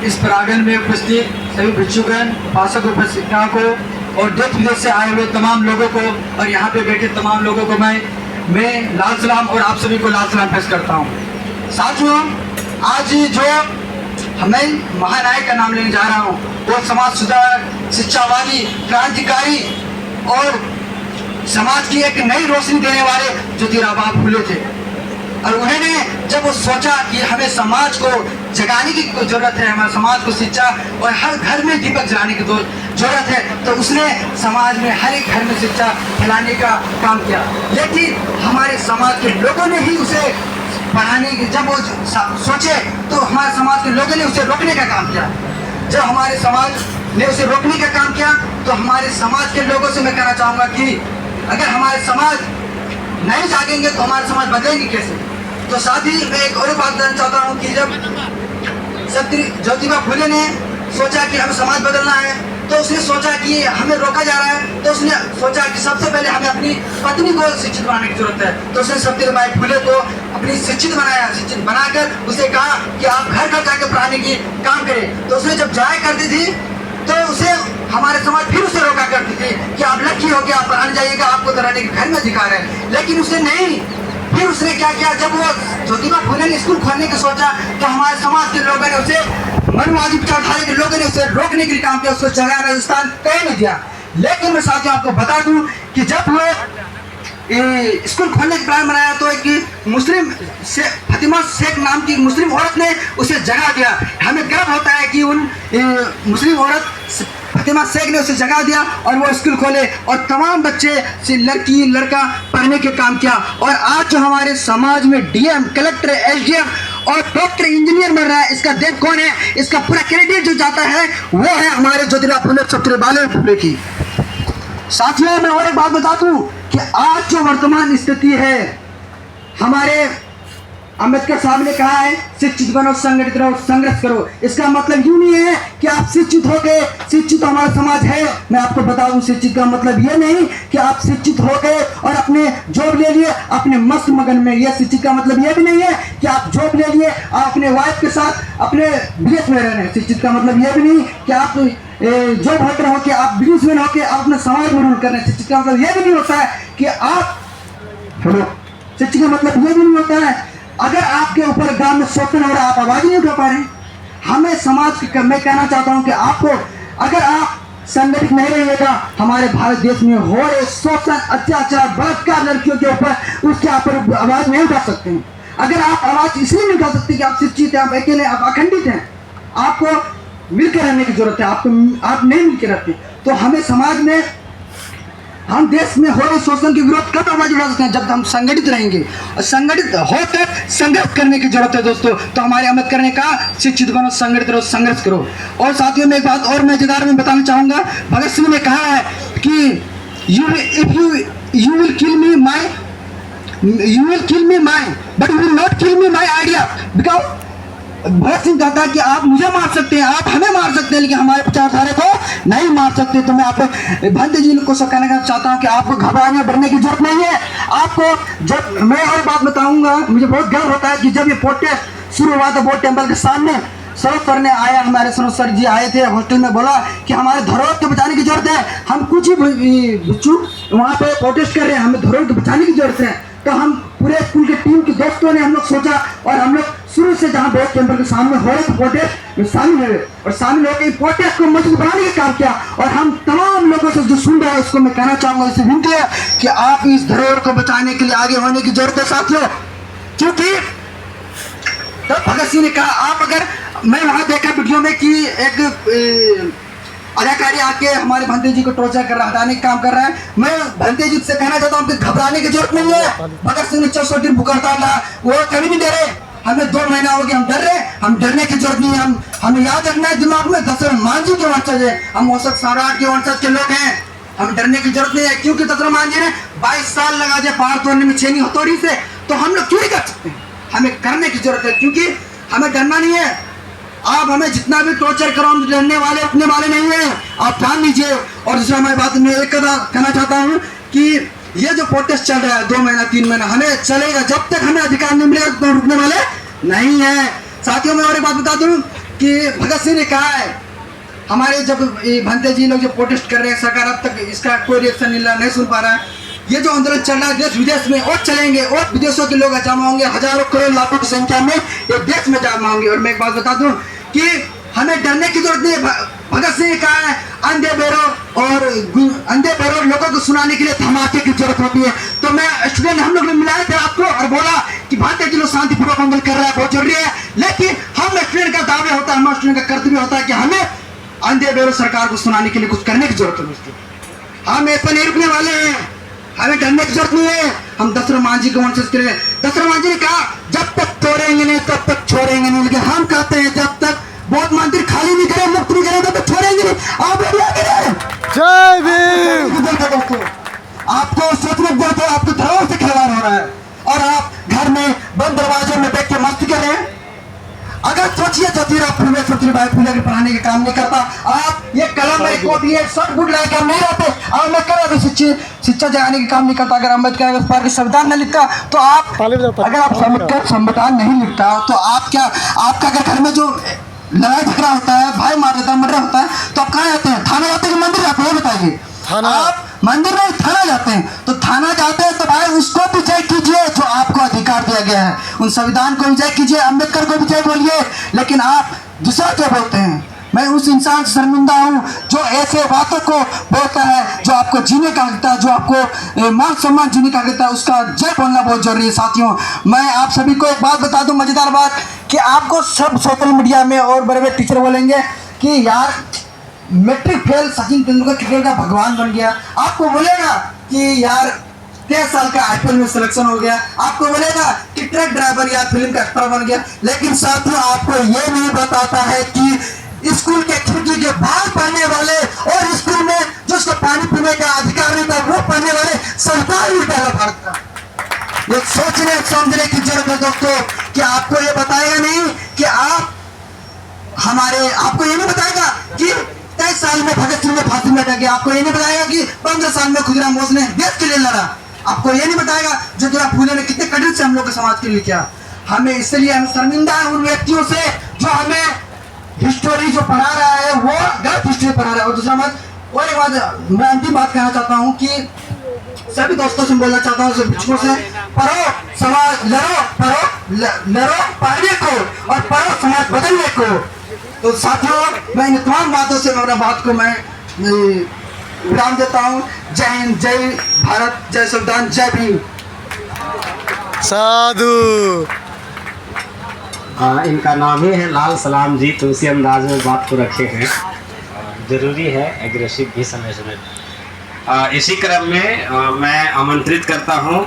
इस प्रांगण में उपस्थित सभी भिक्षुगण, उपासक उपासिकाओं को और देश विदेश से आए हुए तमाम लोगों को और यहाँ पे बैठे तमाम लोगों को मैं लाल सलाम और आप सभी को लाल सलाम पेश करता हूँ। साथियों, आज जो मैं महानायक का नाम लेने जा रहा हूँ वो समाज सुधारक, शिक्षावादी, क्रांतिकारी और समाज की एक नई रोशनी देने वाले ज्योतिराव फुले थे। और उन्होंने जब वो सोचा कि हमें समाज को जगाने की जरूरत है, हमारे समाज को शिक्षा और हर घर में दीपक जलाने की जरूरत है, तो उसने समाज में हर एक घर में शिक्षा फैलाने का काम किया। लेकिन हमारे समाज के लोगों ने ही उसे पढ़ाने की जब वो सोचे तो हमारे समाज के लोगों ने उसे रोकने का काम किया। जब हमारे समाज ने उसे रोकने का काम किया तो हमारे समाज के लोगों से मैं कहना चाहूँगा कि अगर हमारे समाज नहीं जागेंगे तो हमारे समाज बदलेंगे कैसे। तो साथ ही मैं एक और बात बताना चाहता हूँ कि जब ज्योतिबा फुले ने सोचा कि हमें समाज बदलना है तो उसने सोचा कि हमें रोका जा रहा है, तो उसने सोचा कि सबसे पहले हमें अपनी पत्नी को शिक्षित बनाने की जरूरत है। तो उसने सत्यबाई फुले को अपनी शिक्षित बनाया, शिक्षित बनाकर उसे कहा कि आप घर घर जाकर पढ़ाने की काम करें। तो उसने जब जाया करती थी तो उसे हमारे समाज फिर उसे रोका करती थी कि आप लड़की हो गया, आप पढ़ाने जाइएगा, आपको तो रहने के घर में अधिकार है। लेकिन उसने नहीं, फिर उसने क्या किया, जब वो ज्योतिबा फुले ने स्कूल खोलने की सोचा तो हमारे समाज के लोगों ने उसे मनुवादी विचारधारा के लोगों ने उसे रोकने के लिए काम किया, उसको जगह राजस्थान कहीं नहीं दिया। लेकिन मैं साथियों आपको बता दूं कि जब वो स्कूल खोलने का प्लान बनाया तो एक मुस्लिम फतिमा शेख नाम की मुस्लिम औरत ने उसे जगह दिया। हमें गर्व होता है कि उन मुस्लिम औरत फतिमा शेख ने उसे जगह दिया और वो स्कूल खोले और तमाम बच्चे से लड़की लड़का पढ़ने के काम किया। और आज जो हमारे समाज में डीएम, कलेक्टर, एसडीएम और डॉक्टर, इंजीनियर बन रहा है, इसका देव कौन है? इसका पूरा क्रेडिट जो जाता है वो है हमारे ज्योतिराव फुले, सत्यबाई फुले की। साथियों, मैं और एक बात बता दूं कि आज जो वर्तमान स्थिति है, हमारे अम्बेडकर साहब ने कहा है शिक्षित बनो, संगठित रहो, संघर्ष करो। इसका मतलब यूं नहीं है कि आप शिक्षित हो गए, शिक्षित हमारा समाज है। मैं आपको बता दूं, शिक्षित का मतलब ये नहीं कि आप शिक्षित हो गए और अपने जॉब ले लिए अपने मस्त मगन में। यह शिक्षित का मतलब ये भी नहीं है कि आप जॉब ले लिए और अपने वाइफ के साथ अपने विदेश में रह रहे हैं। शिक्षित का मतलब ये भी नहीं कि आप जॉब होल्डर हो के, आप बिजनेसमैन हो के आप अपने समाज में रूल कर रहे हैं। शिक्षित का मतलब ये भी नहीं होता है कि आप शिक्षित का मतलब ये भी नहीं होता है अगर आपके ऊपर गांव में शोषण हो रहा है, आप आवाज नहीं उठा पा रहे। हमें समाज की मैं कहना चाहता हूं कि आपको अगर आप संगठित नहीं रहिएगा, हमारे भारत देश में हो रहे शोषण, अत्याचार, बलात्कार लड़कियों के ऊपर, उसके आप आवाज नहीं उठा सकते हैं। अगर आप आवाज इसलिए नहीं उठा सकते कि आप शिक्षित हैं, आप अकेले, आप अखंडित हैं, आपको मिलकर रहने की जरूरत है, आप नहीं मिलकर रहते। तो हमें समाज में, हम देश में हो रहे शोषण के विरोध कब आवाज उठा सकते हैं? जब हम संगठित रहेंगे और संगठित होकर संघर्ष करने की जरूरत है दोस्तों। तो हमारे अम्बेडकर ने कहा शिक्षित बनो, संगठित रहो, संघर्ष करो। और साथियों में एक बात और मजेदार में बताना चाहूंगा, भगत सिंह ने कहा है कि you will kill me my but you will not kill me my idea. Because Bhagat Singh कहता है कि आप मुझे मार सकते हैं, आप हमें मार सकते हैं, लेकिन हमारे विचारधारा को नहीं मार सकते। तो मैं आप भंते जी को कहना चाहता हूं कि आपको घबराने डरने की जरूरत नहीं है। आपको जब मैं और बात बताऊंगा, मुझे बहुत गर्व होता है कि जब ये प्रोटेस्ट शुरू हुआ था बोर्ड टेम्पल के सामने, सरोज सर ने आया, हमारे सरोज सर जी आए थे हॉस्टल में, बोला कि हमारे धरोहर को बचाने की जरूरत है। हम कुछ ही बच्चों वहाँ पे प्रोटेस्ट कर रहे हैं, हमें धरोहर को बचाने की जरूरत है। तो हम पूरे स्कूल के टीम के दोस्तों ने हम लोग सोचा और हम लोग शुरू से जहाँ बोर्ड टेम्पल के सामने हो रहे प्रोटेस्ट में शामिल हुए और शामिल होकर प्रोटेस्ट को मजबूत बनाने का काम किया। और हम तमाम लोगों से जो सुन रहे हैं उसको मैं कहना चाहूंगा, इससे विनती है कि आप इस धरोहर को बचाने के लिए आगे होने की जरूरत है साथियों। क्योंकि तो भगत सिंह ने कहा, आप अगर, मैं वहां देखा वीडियो में कि एक अधिकारी आके हमारे भंते जी को टॉर्चर कर रहा, हटाने का काम कर रहा है। मैं भंते जी से कहना चाहता हूँ कि घबराने की जरूरत नहीं है। भगत सिंह ने 400 दिन भूखा हड़ताल, वो कभी नहीं डरे। हमें 2 महीना हो गया, हम डर रहे, हम डरने की जरूरत नहीं है। हमें याद रखना है दिमाग में, दशरथ मांझी के वंशज है, हम औसत सम्राट के वंशज के लोग हैं। हमें डरने की जरूरत नहीं है, क्योंकि दशरथ मांझी ने 22 साल लगा दिया पहाड़ तोड़ने में छेनी हथौड़ी से, तो हम लोग क्यों नहीं कर सकते? हमें करने की जरूरत है, क्योंकि हमें डरना नहीं है। आप हमें जितना भी टॉर्चर करो, हम डरने वाले अपने वाले नहीं है, आप ठान लीजिए। और दूसरा मैं बात में एक कहना चाहता हूँ कि ये जो प्रोटेस्ट चल रहा है 2 महीना 3 महीना, हमें चलेगा, जब तक हमें अधिकार नहीं मिलेगा तो रुकने वाले नहीं है। साथियों, मैं और एक बात बता दूं कि भगत सिंह ने कहा है, हमारे जब भंते जी लोग जो प्रोटेस्ट कर रहे हैं, सरकार अब तक इसका कोई रिएक्शन नहीं सुन पा रहा है। ये जो आंदोलन चल रहा है देश विदेश में और चलेंगे और विदेशों के लोग जमा होंगे, हजारों करोड़ लाखों की संख्या में ये देश में जमा होंगे। और मैं एक बात बता दूं कि हमें डरने की जरूरत नहीं है। भगत सिंह ने कहा है अंधे बेरों लोगों को सुनाने के लिए धमाके की जरूरत होती है। तो मैं स्टूडेंट हम लोग ने मिलाए थे आपको और बोला कि भारतीय जी लोग शांतिपूर्वक आंदोलन कर रहा है, बहुत जरूरी है। लेकिन हम स्टूडेंट का दावा होता है, हमारे स्टूडेंट का कर्तव्य होता है कि हमें अंधे बेरों सरकार को सुनाने के लिए कुछ करने की जरूरत है। हम ऐसा नहीं रुकने वाले हैं, हमें डरने की जरूरत नहीं है। हम दशरथ मांझी को वंचित करें। दशरथ मांझी ने कहा जब तक तोड़ेंगे नहीं तब तक छोड़ेंगे नहीं, लेकिन हम कहते हैं जब तक बौद्ध मंदिर खाली नहीं करें, मुक्त नहीं करें, तब तक छोड़ेंगे नहीं। आप जय भीम। दोस्तों, आपको सोचने की जरूरत है, आपके धर्म से खिलवाड़ हो रहा है और आप घर में बंद दरवाजे में बैठ के मस्ती कर रहे हैं। अगर सोचिए ज्योतिराव फुले सावित्रीबाई फुले के पढ़ाने के काम नहीं करता, आप ये कलम है कॉपी है सब गुड लाइक हम नहीं रहते, अम्बेडकर अगर शिक्षा जगाने के काम नहीं करता, अगर अम्बेडकर अगर भारत के संविधान नहीं लिखता तो आप अगर आप अम्बेडकर संविधान नहीं लिखता तो आप क्या, आपका अगर घर में जो लड़ाई झगड़ा होता है, भाई मार देता है, मर्डर होता है, तो आप कहाँ जाते हैं? थाना जाते हैं कि मंदिर जाते हैं? बताइए। आप मंदिर में थाना जाते हैं, तो थाना जाते हैं तो भाई उसको भी जय कीजिए जो आपको अधिकार दिया गया है, उन संविधान को भी जय कीजिए, अम्बेडकर को भी जय बोलिए। लेकिन आप दूसरा क्या बोलते हैं? मैं उस इंसान से शर्मिंदा हूँ जो ऐसे बातों को बोलता है, जो आपको जीने का हक है, जो आपको मान सम्मान जीने का हक है, उसका जय बोलना बहुत जरूरी है। साथियों, मैं आप सभी को एक बात बता दूं, मजेदार बात, कि आपको सब सोशल मीडिया में और बड़े बड़े टीचर बोलेंगे कि यार matric fail Sachin Tendulkar cricket का भगवान बन गया। आपको बोलेगा कि यार 13 साल का IPL में सिलेक्शन हो गया। आपको बोलेगा कि ट्रक ड्राइवर या फिल्म का एक्टर बन गया। लेकिन साथियों, आपको ये नहीं बताता है कि स्कूल के खिड़की के बाहर पढ़ने वाले और स्कूल में जिसको पानी पीने का अधिकार नहीं था वो पढ़ने वाले सरकार ही पहला भारत का। ये सोचने समझने की जरूरत है दोस्तों कि आपको ये बताएगा नहीं कि आपको ये नहीं बताएगा कि 23 साल में भगत सिंह ने फांसी में लग गया। आपको ये नहीं बताएगा कि 15 साल में खुदीराम बोस ने देश के लिए लड़ा। आपको ये नहीं बताएगा ज्योतिराव फुले ने कितने कठिन से हम लोग के समाज के लिए किया। हमें इसलिए हम शर्मिंदा है उन व्यक्तियों से जो हमें हिस्टोरी जो पढ़ा रहा है वो गलत हिस्ट्री पढ़ा रहा है। और दूसरा बात, और एक बात मैं अंतिम बात कहना चाहता हूँ कि सभी दोस्तों से बोलना चाहता हूँ, बच्चों से, पढ़ो समाज, लड़ो पढ़ने को और पढ़ो समाज बदलने को। तो साथियों, मैं इन तमाम बातों से मेरा बात को मैं विराम देता हूँ। जय हिंद, जय भारत, जय संविधान, जय भीम। साधु। इनका नाम ही है लाल सलाम जी, तो उसी अंदाज में बात को रखे हैं। ज़रूरी है एग्रेसिव भी समय समय। इसी क्रम में मैं आमंत्रित करता हूँ